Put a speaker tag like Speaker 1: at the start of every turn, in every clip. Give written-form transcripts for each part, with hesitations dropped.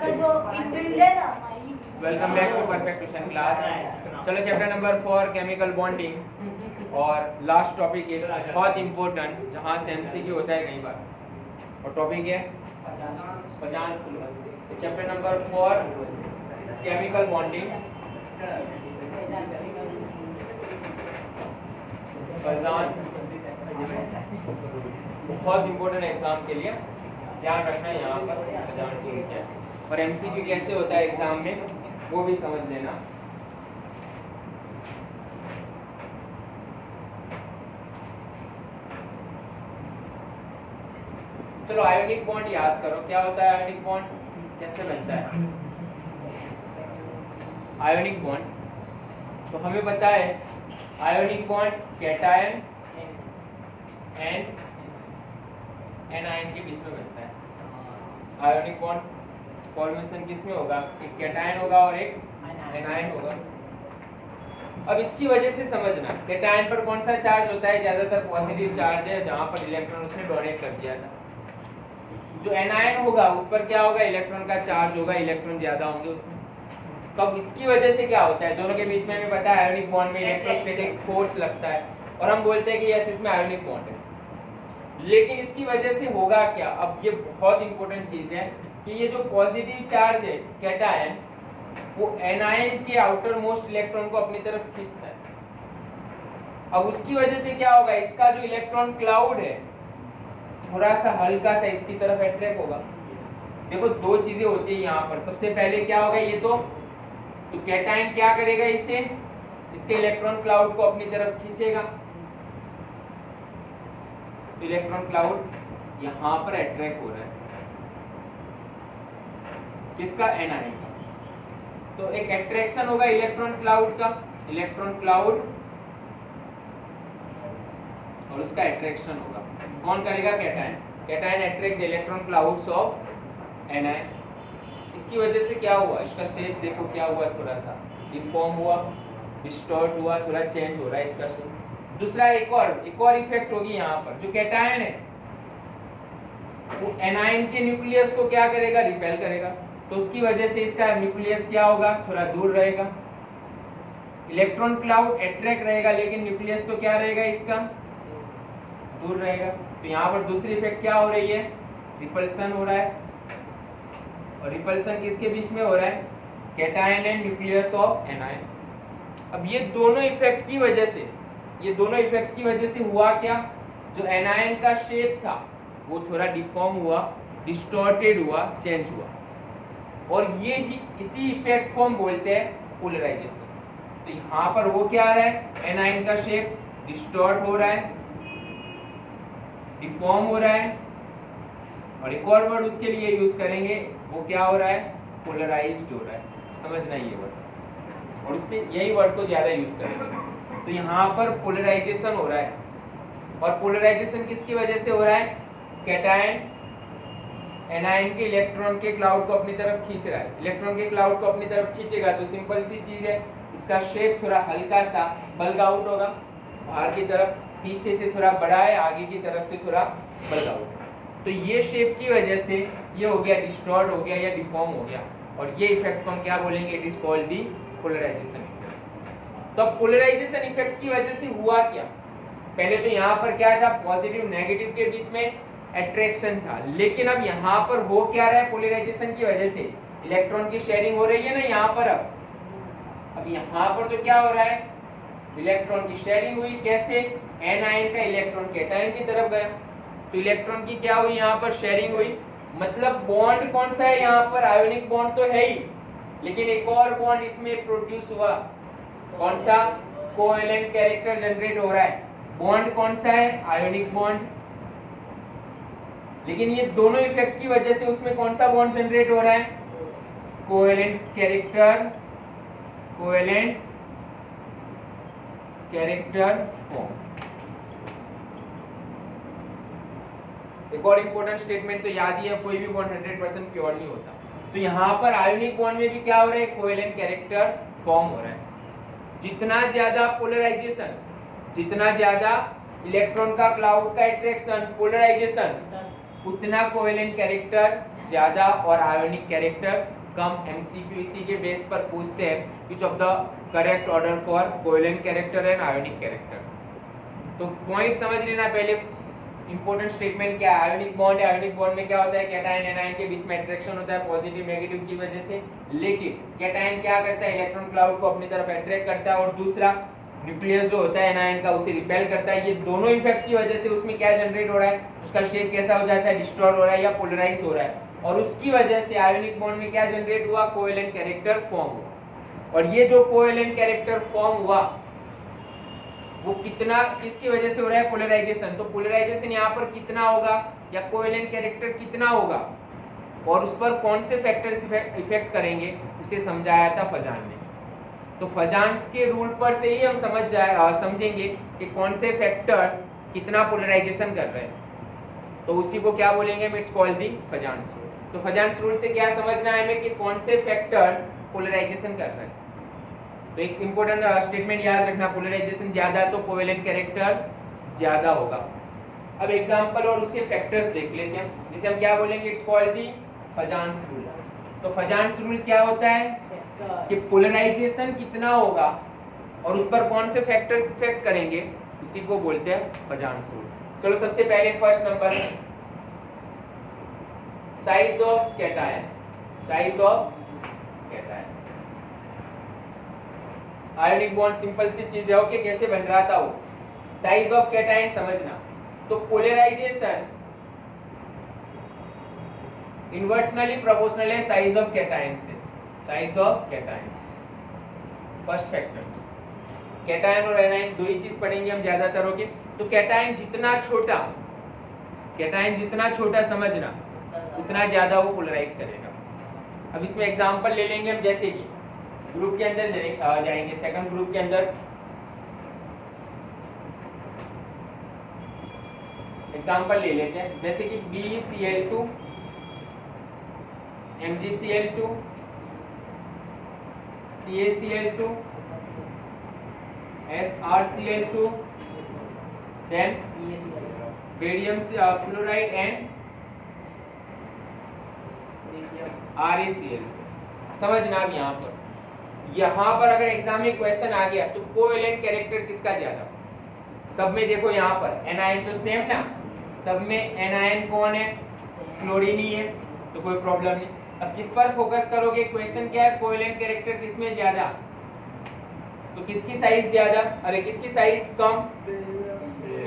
Speaker 1: Welcome back to perfect tuition class. चलो chapter number 4 chemical bonding और last topic है बहुत इंपॉर्टेंट जहाँ से एमसीक्यू होता है कई बार, और टॉपिक है 50 तो चैप्टर नंबर 4 केमिकल बॉन्डिंग बहुत इंपॉर्टेंट एग्जाम के लिए ध्यान रखना है यहाँ पर पचास क्या है और एमसीक्यू कैसे होता है एग्जाम में वो भी समझ लेना। चलो आयोनिक बॉन्ड याद करो, क्या होता है आयोनिक बॉन्ड, कैसे बनता है आयोनिक बॉन्ड। तो हमें पता है ionic bond cation and anion के बीच में बनता है। आयोनिक बॉन्ड फॉर्मेशन किस में होगा, एक कैटायन होगा और एक एनायन होगा। अब इसकी वजह से समझना कैटायन पर कौन सा चार्ज होता है, ज्यादातर पॉजिटिव चार्ज है जहां पर इलेक्ट्रॉन उसने डोनेट कर दिया था। जो एनायन होगा उस पर क्या होगा, इलेक्ट्रॉन का चार्ज होगा, इलेक्ट्रॉन ज्यादा होंगे उसमें। तो अब इसकी वजह से क्या होता है, दोनों के बीच में हमें पता है आयोनिक बॉन्ड में इलेक्ट्रोस्टैटिक फोर्स लगता है और हम बोलते हैं कि यस इसमें आयोनिक बॉन्ड है। लेकिन इसकी वजह से होगा क्या, अब ये बहुत इंपॉर्टेंट चीज है कि ये जो पॉजिटिव चार्ज है कैटायन वो एनायन के आउटर मोस्ट इलेक्ट्रॉन को अपनी तरफ खींचता है। अब उसकी वजह से क्या होगा, इसका जो इलेक्ट्रॉन क्लाउड है थोड़ा सा हल्का सा इसकी तरफ अट्रैक्ट होगा। देखो दो चीजें होती है यहाँ पर, सबसे पहले क्या होगा, ये तो कैटायन क्या करेगा, इसे इसके इलेक्ट्रॉन क्लाउड को अपनी तरफ खींचेगा। इलेक्ट्रॉन क्लाउड यहाँ पर अट्रैक्ट हो रहा है किसका, एनायन का। तो एक अट्रैक्शन होगा इलेक्ट्रॉन क्लाउड का, इलेक्ट्रॉन क्लाउड और उसका अट्रैक्शन होगा, कौन करेगा, cation. Cation attract electron clouds of anion. इसकी वजह से क्या हुआ, इसका शेप देखो क्या हुआ, थोड़ा सा डिफॉर्म हुआ, डिस्टॉर्ट हुआ, थोड़ा चेंज हो रहा है इसका शेप। दूसरा एक और इफेक्ट होगी यहाँ पर, जो कैटायन है वो एनायन के न्यूक्लियस को क्या करेगा, रिपेल करेगा। तो उसकी वजह से इसका न्यूक्लियस क्या होगा, थोड़ा दूर रहेगा। इलेक्ट्रॉन क्लाउड अट्रैक्ट रहेगा लेकिन न्यूक्लियस तो क्या रहेगा, इसका दूर रहेगा। तो यहाँ पर दूसरी इफेक्ट क्या हो रही है, रिपल्सन हो रहा है। और रिपल्सन किसके बीच में हो रहा है, cation and nucleus of anion. अब ये दोनों इफेक्ट की वजह से हुआ क्या, जो एनायन का शेप था वो थोड़ा डिफॉर्म हुआ, डिस्टॉर्टेड हुआ, चेंज हुआ। और ये ही इसी इफेक्ट को हम बोलते हैं पोलराइजेशन। तो यहाँ पर वो क्या आ रहा है, एनायन का शेप डिस्टॉर्ट हो रहा है, डिफॉर्म हो रहा है, और एक और वर्ड उसके लिए यूज करेंगे, वो क्या हो रहा है, पोलराइज्ड हो रहा है। समझना ये वर्ड, और इससे यही वर्ड को ज्यादा यूज करेंगे। तो यहाँ पर पोलराइजेशन हो रहा है, और पोलराइजेशन किसकी वजह से हो रहा है, कैटायन एनायन के इलेक्ट्रॉन के क्लाउड को अपनी तरफ खींच रहा है। इलेक्ट्रॉन के क्लाउड को अपनी तरफ खींचेगा तो सिंपल सी चीज है, इसका शेप थोड़ा हल्का सा बल्क आउट होगा, बाहर की तरफ, पीछे से थोड़ा बड़ा है, आगे की तरफ से थोड़ा बल्क आउट। तो ये शेप की वजह से ये हो गया, डिस्टॉर्ट हो गया या डिफॉर्म हो गया, और ये इफेक्ट को हम क्या बोलेंगे, it is called the polarisation effect. तो अब पोलराइजेशन इफेक्ट की वजह से हुआ क्या, पहले तो यहाँ पर क्या था, पॉजिटिव नेगेटिव के बीच में अट्रैक्शन था, लेकिन अब यहाँ पर हो क्या रहा है, पोलराइजेशन की वजह से इलेक्ट्रॉन की शेयरिंग हो रही है ना यहाँ पर। अब यहाँ पर तो क्या हो रहा है, इलेक्ट्रॉन की शेयरिंग हुई, कैसे, एनायन का इलेक्ट्रॉन कैटायन की तरफ गया, तो इलेक्ट्रॉन की क्या हुई, यहाँ पर शेयरिंग हुई। मतलब बॉन्ड कौन सा है यहाँ पर, आयोनिक बॉन्ड तो है ही, लेकिन एक और बॉन्ड इसमें प्रोड्यूस हुआ, कौन सा, कोवेलेंट कैरेक्टर जनरेट हो रहा है। बॉन्ड कौन सा है, आयोनिक बॉन्ड, लेकिन ये दोनों इफेक्ट की वजह से उसमें कौन सा बॉन्ड जनरेट हो रहा है, कोवेलेंट कैरेक्टर फॉर्म। एक और इंपॉर्टेंट स्टेटमेंट तो याद ही है, कोई भी बॉन्ड 100% प्योर नहीं होता। तो यहाँ पर आयोनिक बॉन्ड में भी क्या हो रहा है, कोवेलेंट कैरेक्टर फॉर्म हो रहा है। जितना ज्यादा पोलराइजेशन, जितना ज्यादा इलेक्ट्रॉन का क्लाउड का अट्रैक्शन, पोलराइजेशन, उतना कोवेलेंट कैरेक्टर ज्यादा और आयोनिक कैरेक्टर कम। एमसीक्यू इसी के बेस पर पूछते हैं which of the correct order for covalent character and ionic character. तो पॉइंट समझ लेना पहले। इंपॉर्टेंट स्टेटमेंट क्या है? आयोनिक बॉन्ड है, आयोनिक बॉन्ड में क्या होता है, कैटायन एनायन के बीच में अट्रैक्शन होता है पॉजिटिव नेगेटिव की वजह से, लेकिन कैटायन क्या करता है, इलेक्ट्रॉन क्लाउड को अपनी तरफ अट्रैक्ट करता है, और दूसरा न्यूक्लियस जो होता है एनायन का उसे रिपेल करता है। ये दोनों इफेक्ट की वजह से उसमें क्या जनरेट हो रहा है, उसका शेप कैसा हो जाता है, डिस्टॉर्ट हो रहा है या पोलराइज हो रहा है, और उसकी वजह से आयोनिक बॉन्ड में क्या जनरेट हुआ, कोवेलेंट कैरेक्टर फॉर्म हुआ। और ये जो कोवेलेंट कैरेक्टर फॉर्म हुआ वो कितना, किसकी वजह से हो रहा है, पोलराइजेशन। तो पोलराइजेशन यहाँ पर कितना होगा या कोवेलेंट कैरेक्टर कितना होगा और उस पर कौन से फैक्टर्स इफेक्ट करेंगे, उसे समझाया था फजान ने। तो फजान्स के रूल पर से ही हम समझेंगे कि कौन से फैक्टर्स कितना पोलराइजेशन कर रहे हैं। तो उसी को क्या बोलेंगे, इट्स कॉल्ड दी फजान्स रूल। तो फजान्स रूल से क्या समझना है हमें कि कौन से फैक्टर्स पोलराइजेशन कर रहे हैं। तो एक इंपॉर्टेंट स्टेटमेंट याद रखना, पोलराइजेशन ज्यादा तो कोवेलेंट कैरेक्टर ज्यादा होगा। अब एग्जांपल और उसके फैक्टर्स देख लेते हैं, जिसे हम क्या बोलेंगे, इट्स कॉल्ड दी फजान्स रूल। तो फजान्स रूल क्या होता है कि पोलराइजेशन कितना होगा और उस पर कौन से फैक्टर्स इफेक्ट करेंगे, उसी को बोलते हैं फजान्स रूल। चलो सबसे पहले first number, size of cation. Size of cation, ionic bond simple सी चीज है, ओके, कैसे बन रहा था वो। साइज ऑफ कैटायन समझना, तो पोलराइजेशन इन्वर्सनली प्रोपोर्शनल है साइज ऑफ कैटायन से। साइज ऑफ कैटायन से फर्स्ट फैक्टर। कैटायन और एनायन दो ही चीज पढ़ेंगे हम ज्यादातर, ओके। तो कैटायन जितना छोटा, कैटायन जितना छोटा समझना, उतना ज्यादा वो पोलराइज करेगा। अब इसमें एग्जांपल ले लेंगे हम, जैसे कि ग्रुप के अंदर जाएंगे, सेकंड ग्रुप के अंदर एग्जांपल ले लेते हैं, जैसे कि BeCl2, MgCl2, CaCl2, SrCl2, then barium fluoride and RaCl। समझना अब यहाँ पर अगर एग्जाम में क्वेश्चन आ गया तो कोवेलेंट कैरेक्टर किसका ज्यादा, सब में देखो यहाँ पर एनायन तो सेम ना, सब में एनायन कौन है, क्लोरीन ही है, तो कोई प्रॉब्लम नहीं। अब किस पर फोकस करोगे, क्वेश्चन क्या है, कोवेलेंट कैरेक्टर किसमें ज्यादा, तो किसकी साइज ज्यादा, अरे किसकी साइज कम, तो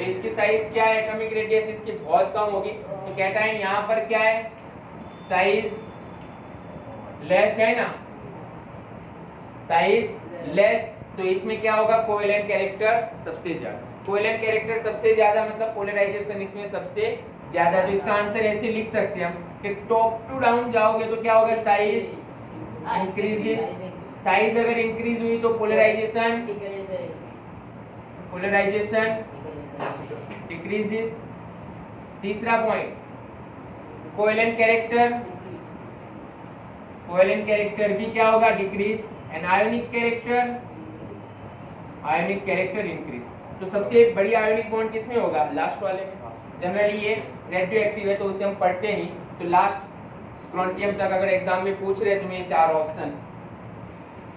Speaker 1: इसकी साइज क्या है, एटॉमिक रेडियस इसकी बहुत कम होगी। तो कैटायन यहाँ पर क्या है, साइज लेस है ना, साइज लेस, तो इसमें क्या होगा, कोवेलेंट कैरेक्टर सबसे ज्यादा। कोवेलेंट कैरेक्टर सबसे ज्यादा मतलब पोलराइजेशन इसमें सबसे ज्यादा। तो इसका आंसर ऐसे लिख सकते हैं हम कि टॉप टू डाउन जाओगे तो क्या होगा, साइज इंक्रीजेस। साइज अगर इंक्रीज हुई तो पोलराइजेशन डिक्रीजेस। तीसरा पॉइंट, कोवेलेंट कैरेक्टर भी क्या होगा, decrease, and ionic character increase. तो सबसे बड़ी आयोनिक बॉन्ड किसमें होगा, लास्ट वाले में। जनरली ये रेडियो एक्टिव है तो उसे हम पढ़ते नहीं, तो लास्ट स्क्रॉन्टियम तक अगर एग्जाम में पूछ रहे तुम्हें 4 ऑप्शन,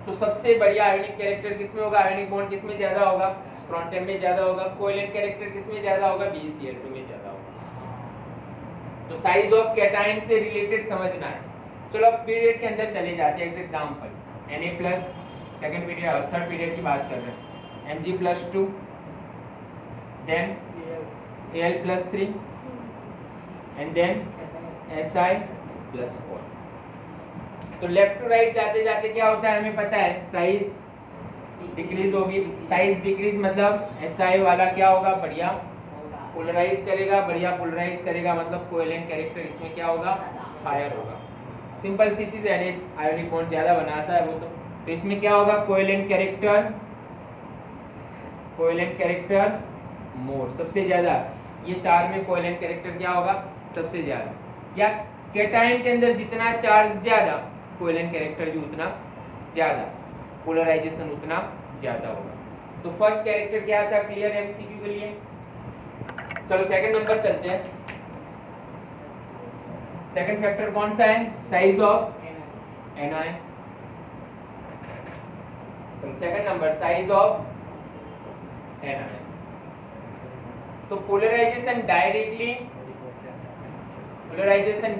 Speaker 1: तो सबसे बढ़िया आयोनिक कैरेक्टर किसमें होगा, आयोनिक बॉन्ड किसमें ज्यादा होगा, स्क्रॉन्टियम में ज्यादा होगा। कोवेलेंट कैरेक्टर किसमें ज्यादा होगा, BeCl2 में ज्यादा होगा। तो साइज ऑफ कैटायन से रिलेटेड समझना है। चलो अब पीरियड के अंदर चले जाते हैं। Example Na+, second period, third period की बात कर रहे हैं, Mg+2, then Al+3 and then Si+4। तो लेफ्ट टू राइट जाते जाते क्या होता है हमें पता है, साइज डिक्रीज होगी। साइज डिक्रीज मतलब Si वाला क्या होगा, बढ़िया पोलराइज करेगा, बढ़िया पोलराइज करेगा, मतलब कोवेलेंट कैरेक्टर इसमें क्या होगा, हायर होगा। सिंपल सी चीज है, आयोनिक बॉन्ड ज्यादा बनाता है वो तो इसमें क्या होगा, कोवेलेंट कैरेक्टर मोर, सबसे ज्यादा। ये 4 में कोवेलेंट कैरेक्टर क्या होगा, सबसे ज्यादा। या कैटायन के अंदर जितना चार्ज ज्यादा, कोवेलेंट कैरेक्टर भी उतना ज्यादा, पोलराइजेशन उतना ज्यादा होगा। तो फर्स्ट कैरेक्टर क्या था, क्लियर एमसीक्यू के लिए। चलो सेकंड नंबर चलते हैं। सेकंड फैक्टर कौन सा है? Size of anion. तो second number size of anion. तो पोलराइजेशन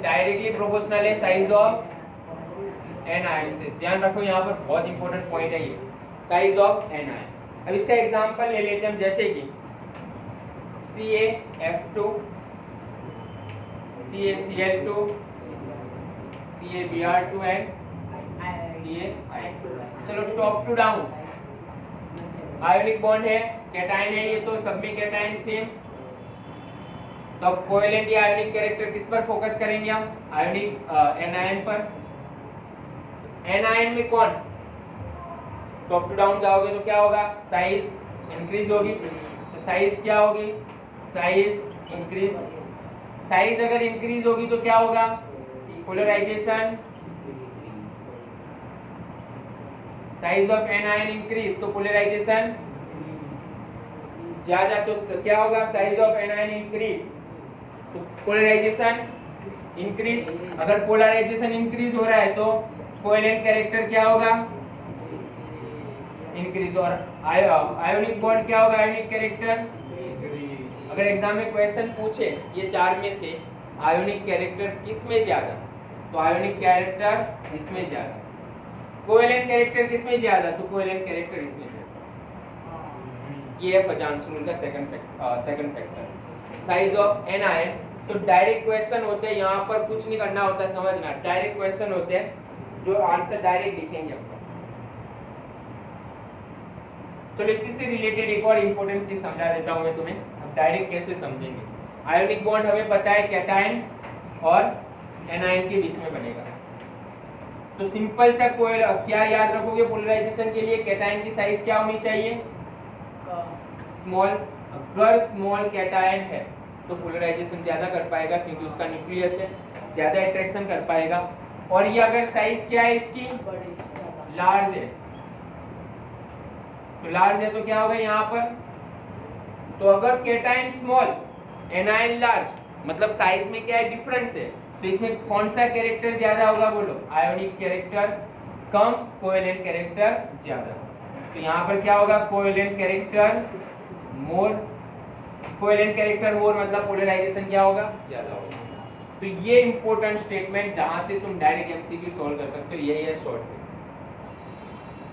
Speaker 1: डायरेक्टली प्रोपोर्शनल है साइज ऑफ एनायन से। ध्यान रखो यहाँ पर बहुत इंपॉर्टेंट पॉइंट है ये, साइज ऑफ एनायन। अब इसका एग्जांपल ले लेते हैं हम, जैसे कि CaF2 CaCl2 CaBr2 and CaI2। चलो top to down ionic bond है, कैटायन है ये, तो सब में कैटायन सेम। तो अब कोवेलेंट या आयोनिक कैरेक्टर किस पर फोकस करेंगे हम? आयोनिक एनायन पर। एनायन में कौन? टॉप टू डाउन जाओगे तो क्या होगा? साइज इंक्रीज होगी। तो साइज क्या होगी? Size increase. साइज अगर इंक्रीज होगी तो क्या होगा? Polarisation. Size of anion increase तो पोलराइजेशन ज्यादा, तो क्या होगा? साइज ऑफ एनायन इंक्रीज तो पोलराइजेशन इंक्रीज। अगर पोलराइजेशन इंक्रीज हो रहा है तो कोवेलेंट कैरेक्टर क्या होगा? इंक्रीज। और आयोनिक बॉन्ड क्या होगा? Ionic character. अगर एग्जाम में क्वेश्चन पूछे ये चार में से आयोनिक कैरेक्टर किस में ज्यादा, तो आयोनिक कैरेक्टर इसमें ज्यादा। कोवेलेंट कैरेक्टर किसमें ज्यादा, तो कोवेलेंट कैरेक्टर इसमें ज्यादा। ये है फजान्स रूल का second factor, size of anion. तो डायरेक्ट क्वेश्चन होते हैं, यहाँ पर कुछ नहीं करना होता, समझना। डायरेक्ट क्वेश्चन होते हैं जो आंसर डायरेक्ट लिखेंगे हम। चलो इसी से रिलेटेड एक और इंपॉर्टेंट चीज समझा देता हूँ मैं तुम्हें, अब डायरेक्ट कैसे समझेंगे। आयोनिक बॉन्ड हमें पता है कैटायन और एनायन के बीच में बनेगा। तो सिंपल सा क्या याद रखोगे पोलराइजेशन के लिए? कैटायन की साइज क्या होनी चाहिए? स्मॉल। अगर स्मॉल कैटायन है तो पोलराइजेशन ज्यादा कर पाएगा क्योंकि उसका न्यूक्लियस है, ज्यादा अट्रैक्शन कर पाएगा। और ये अगर साइज क्या है इसकी? लार्ज है। तो लार्ज है तो क्या होगा यहाँ पर? तो अगर कैटायन स्मॉल एनायन लार्ज, मतलब साइज में क्या है? डिफरेंस है। तो इसमें कौन सा कैरेक्टर ज्यादा होगा? बोलो। आयोनिक कैरेक्टर कम, कोवेलेंट कैरेक्टर ज्यादा। तो यहाँ पर क्या होगा? कोवेलेंट कैरेक्टर मोर। कोवेलेंट कैरेक्टर मोर मतलब पोलराइजेशन क्या होगा? ज्यादा होगा। तो ये इंपॉर्टेंट स्टेटमेंट जहां से तुम डायरेक्ट एमसीक्यू सॉल्व कर सकते हो, यही है शॉर्ट में।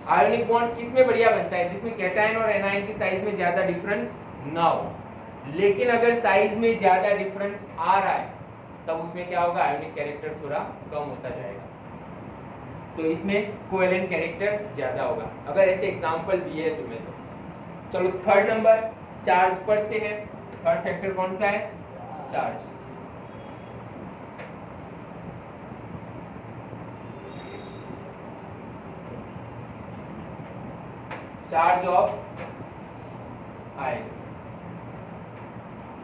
Speaker 1: आयोनिक बॉन्ड किस में बढ़िया बनता है? जिसमें कैटायन और एनायन की साइज में ज्यादा डिफरेंस ना हो। लेकिन अगर साइज में ज्यादा डिफरेंस आ रहा है तब उसमें क्या होगा? आयोनिक कैरेक्टर थोड़ा कम होता जाएगा। तो इसमें कोवेलेंट कैरेक्टर ज्यादा होगा। अगर ऐसे एग्जांपल दिए हैं तुम्हें तो। चलो थर्ड नंबर चार्ज पर से है। थर्ड फैक्टर कौन सा है? चार्ज। Charge of ions.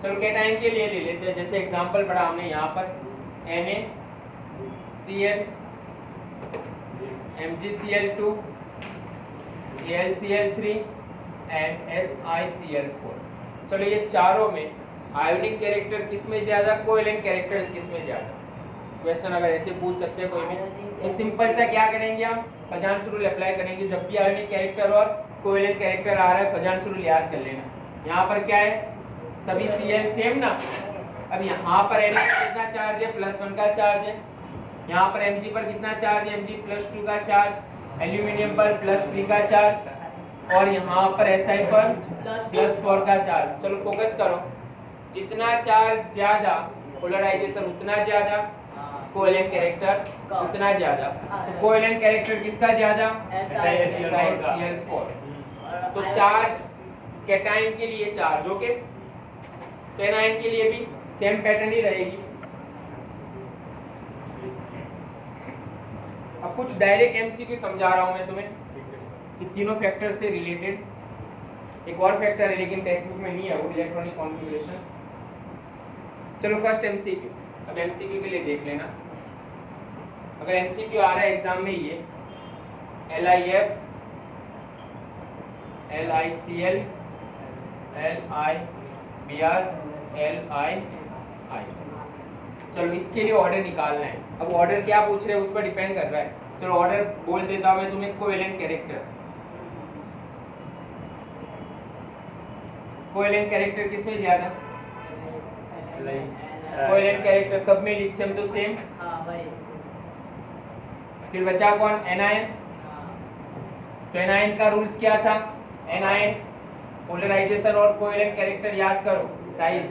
Speaker 1: चलो कैटायन के लिए ले लेते हैं, जैसे एग्जांपल पढ़ा हमने यहाँ पर NaCl MgCl2 AlCl3 and SiCl4। चलो ये चारों में आयोनिक कैरेक्टर किस में ज्यादा, कोवेलेंट कैरेक्टर किस में ज्यादा? क्वेश्चन अगर ऐसे पूछ सकते हैं कोई भी, तो सिंपल सा क्या करेंगे हम? फजान्स रूल अप्लाई करेंगे। जब भी आयोनिक कैरेक्टर और कोवेलेंट कैरेक्टर आ रहा है फजान्स रूल याद कर लेना। यहाँ पर क्या है? सभी Cl सेम ना। अब यहाँ पर Na पर कितना चार्ज है? +1 का चार्ज है। यहाँ पर Mg पर कितना चार्ज है? Mg +2 का चार्ज। एल्यूमिनियम पर +3 का चार्ज और यहाँ पर Si पर +4 का चार्ज। चलो फोकस करो, जितना चार्ज ज्यादा पोलराइजेशन उतना ज्यादा, कोवेलेंट कैरेक्टर उतना ज्यादा। तो कोवेलेंट कैरेक्टर किसका ज्यादा? SiCl4। तो चार्ज कैटायन के लिए चार्ज, ओके। तो एनायन के लिए भी सेम पैटर्न ही रहेगी। अब कुछ डायरेक्ट एमसीक्यू समझा रहा हूं मैं तुम्हें कि तीनों फैक्टर से रिलेटेड। एक और फैक्टर है लेकिन टेक्स्ट बुक में नहीं है, वो इलेक्ट्रॉनिक कॉन्फ़िगरेशन। चलो फर्स्ट एमसीक्यू। अब एमसीक्यू के लिए देख लेना, अगर एमसीक्यू आ रहा है एग्जाम में ये LiF LiCl LiBr LiI, चलो इसके लिए ऑर्डर निकालना है। अब ऑर्डर क्या पूछ रहे हैं उस पर डिपेंड कर रहा है। चलो ऑर्डर बोल देता हूं मैं तुम्हें, कोवेलेंट कैरेक्टर। कोवेलेंट कैरेक्टर किसमें ज्यादा? कोवेलेंट कैरेक्टर सब में लिखते हम तो सेम। फिर बचा कौन? एनायन। तो एनायन का रूल्स क्या था? एनायन पोलराइजेशन और कोवेलेंट कैरेक्टर याद करो। साइज,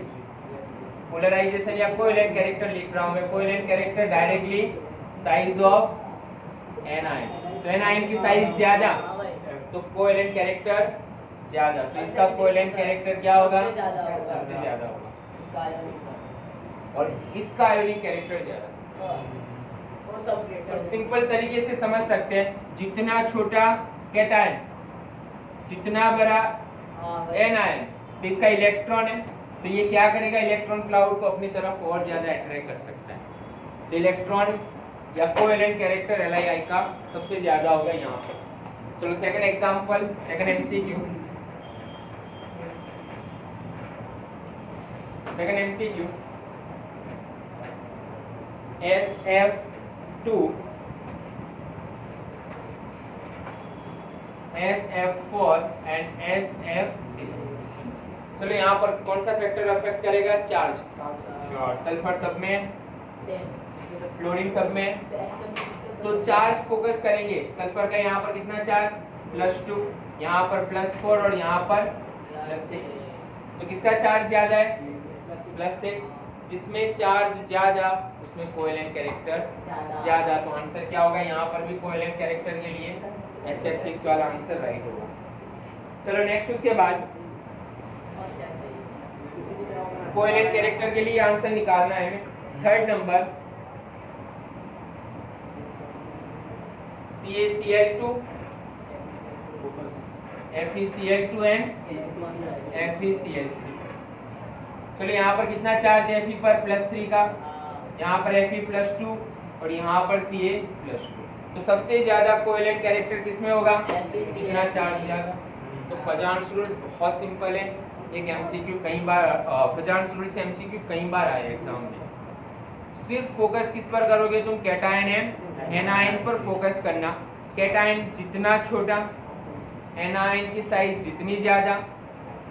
Speaker 1: पोलराइजेशन या कोवेलेंट कैरेक्टर लिख रहा हूं मैं। Covalent character directly size of anion. तो एनायन की साइज ज्यादा तो कोवेलेंट कैरेक्टर ज्यादा। तो इसका कोवेलेंट कैरेक्टर क्या होगा? सबसे ज्यादा होगा। और इसका आयोनिक कैरेक्टर ज्यादा। और सिंपल तरीके से समझ सकते हैं, जितना छोटा कैटायन जितना बड़ा एनायन, तो इसका इलेक्ट्रॉन है तो ये क्या करेगा? इलेक्ट्रॉन क्लाउड को अपनी तरफ और ज्यादा अट्रैक्ट कर सकता है। तो इलेक्ट्रॉन या कोवेलेंट कैरेक्टर Li का सबसे ज्यादा होगा यहाँ पर। चलो second example, second MCQ. Second MCQ, SF2 SF4 and SF6। चलो यहाँ पर कौन सा फैक्टर अफेक्ट करेगा? चार्ज। सल्फर सब में, फ्लोरीन सब में। तो चार्ज फोकस करेंगे। सल्फर का यहाँ पर कितना चार्ज? +2, यहाँ पर +4 और यहाँ पर +6। तो किसका चार्ज ज्यादा है? +6। जिसमें चार्ज ज्यादा उसमें कोवेलेंट कैरेक्टर ज्यादा। तो आंसर क्या होगा? यहाँ पर भी कोवेलेंट कैरेक्टर के लिए SF6 वाला आंसर राइट होगा। चलो नेक्स्ट, उसके बाद कोवेलेंट कैरेक्टर के लिए आंसर निकालना है हमें। Third number, CaCl2 FeCl2 and FeCl3। चलो यहाँ पर कितना चार्ज है? Fe पर +3 का, यहाँ पर Fe +2 और यहाँ पर Ca +2। तो सबसे ज्यादा कोवेलेंट कैरेक्टर किसमें होगा? इतना चार्ज ज्यादा। तो फजान्स रूल बहुत सिंपल है। एक एमसीक्यू कई बार, फजान्स रूल से एमसीक्यू कई बार आए एग्जाम में। सिर्फ फोकस किस पर करोगे तुम? कैटायन एंड एनायन पर फोकस करना। कैटायन जितना छोटा, एनायन की साइज जितनी ज्यादा,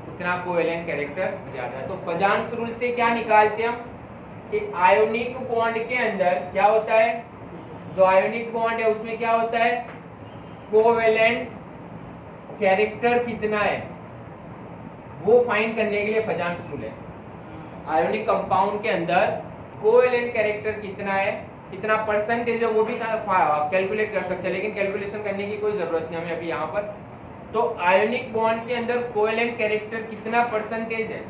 Speaker 1: उतना कोवेलेंट कैरेक्टर ज्यादा। तो फजान्स रूल से क्या निकालते हम कि आयोनिक बॉन्ड के अंदर क्या होता है? जो आयोनिक बॉन्ड है उसमें क्या होता है? कोवेलेंट कैरेक्टर कितना है वो फाइंड करने के लिए फजान्स रूल है। आयोनिक कंपाउंड के अंदर कोवेलेंट कैरेक्टर कितना है, कितना परसेंटेज है, वो भी कैलकुलेट कर सकते हैं, लेकिन कैलकुलेशन करने की कोई जरूरत नहीं हमें अभी यहाँ पर। तो आयोनिक बॉन्ड के अंदर कोवेलेंट कैरेक्टर कितना परसेंटेज है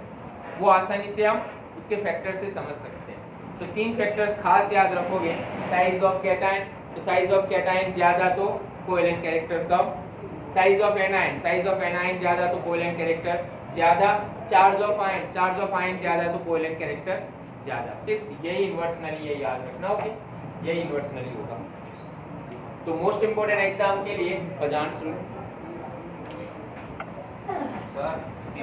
Speaker 1: वो आसानी से हम उसके फैक्टर से समझ सकते हैं। तो 3 फैक्टर्स खास याद रखोगे। साइज ऑफ कैटायन, तो साइज ऑफ कैटायन ज्यादा तो covalent character come. Size of anion ज्यादा तो कोवेलेंट कैरेक्टर ज्यादा। चार्ज ऑफ आयन ज्यादा तो कोवेलेंट कैरेक्टर ज्यादा। सिर्फ यही इन्वर्सनली ये याद रखना, ओके? यही इन्वर्सनली होगा। तो मोस्ट इंपोर्टेंट एग्जाम के लिए फजान्स रूल।
Speaker 2: सर